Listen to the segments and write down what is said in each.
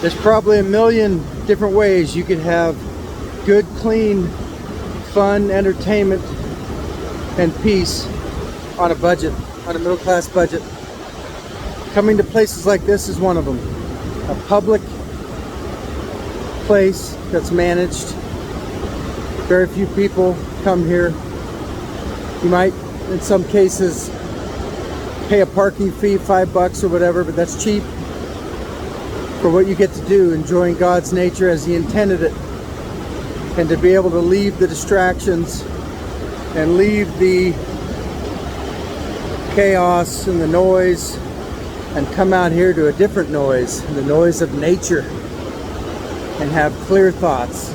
There's probably a million different ways you could have good, clean, fun entertainment and peace on a budget, on a middle-class budget. Coming to places like this is one of them. A public place that's managed. Very few people come here. You might, in some cases, pay a parking fee, $5 or whatever, but that's cheap for what you get to do, enjoying God's nature as He intended it, and to be able to leave the distractions and leave the chaos and the noise and come out here to a different noise, the noise of nature, and have clear thoughts.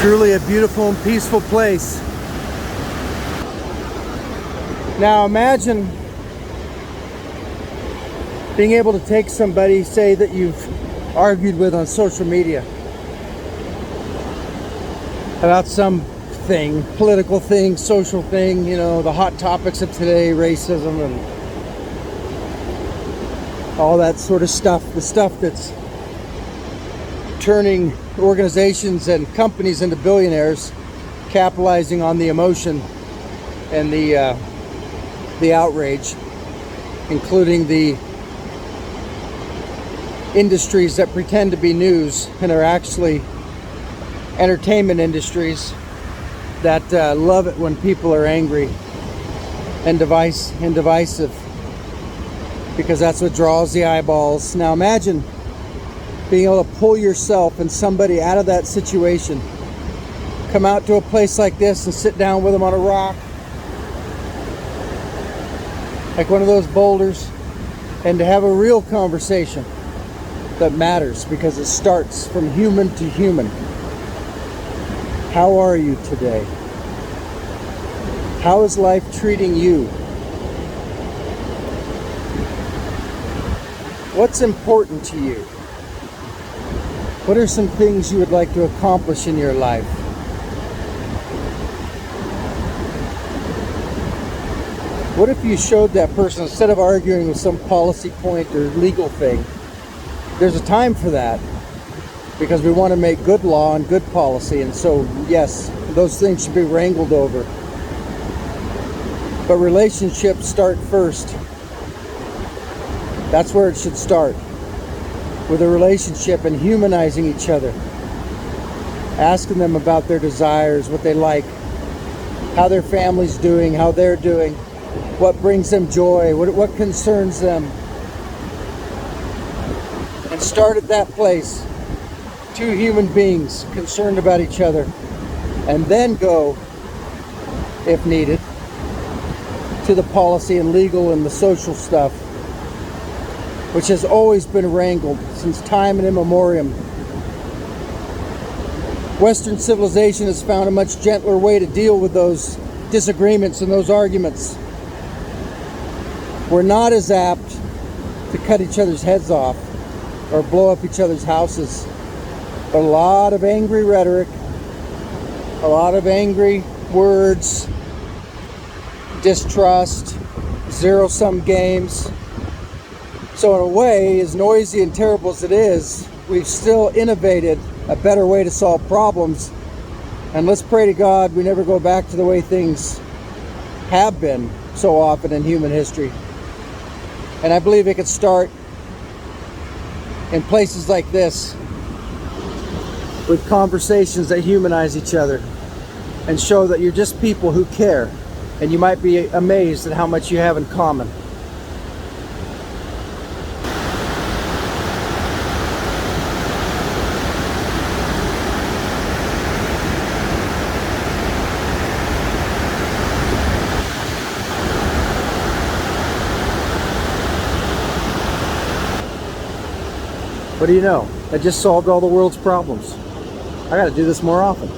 Truly a beautiful and peaceful place. Now imagine being able to take somebody, say, that you've argued with on social media about some thing, political thing, social thing, you know, the hot topics of today, racism and all that sort of stuff, the stuff that's turning organizations and companies into billionaires, capitalizing on the emotion and the outrage, including the industries that pretend to be news and are actually entertainment industries that love it when people are angry and divisive, because that's what draws the eyeballs. Now imagine being able to pull yourself and somebody out of that situation, come out to a place like this and sit down with them on a rock, like one of those boulders, and to have a real conversation that matters, because it starts from human to human. How are you today? How is life treating you? What's important to you? What are some things you would like to accomplish in your life? What if you showed that person, instead of arguing with some policy point or legal thing, there's a time for that, because we want to make good law and good policy, and so yes, those things should be wrangled over. But relationships start first. That's where it should start. With a relationship and humanizing each other, asking them about their desires, what they like, how their family's doing, how they're doing, what brings them joy, what concerns them, and start at that place. Two human beings concerned about each other, and then go, if needed, to the policy and legal and the social stuff, which has always been wrangled since time and immemorial. Western civilization has found a much gentler way to deal with those disagreements and those arguments. We're not as apt to cut each other's heads off or blow up each other's houses. But a lot of angry rhetoric, a lot of angry words, distrust, zero-sum games. So in a way, as noisy and terrible as it is, we've still innovated a better way to solve problems. And let's pray to God we never go back to the way things have been so often in human history. And I believe it could start in places like this, with conversations that humanize each other and show that you're just people who care. And you might be amazed at how much you have in common. What do you know? I just solved all the world's problems. I gotta do this more often.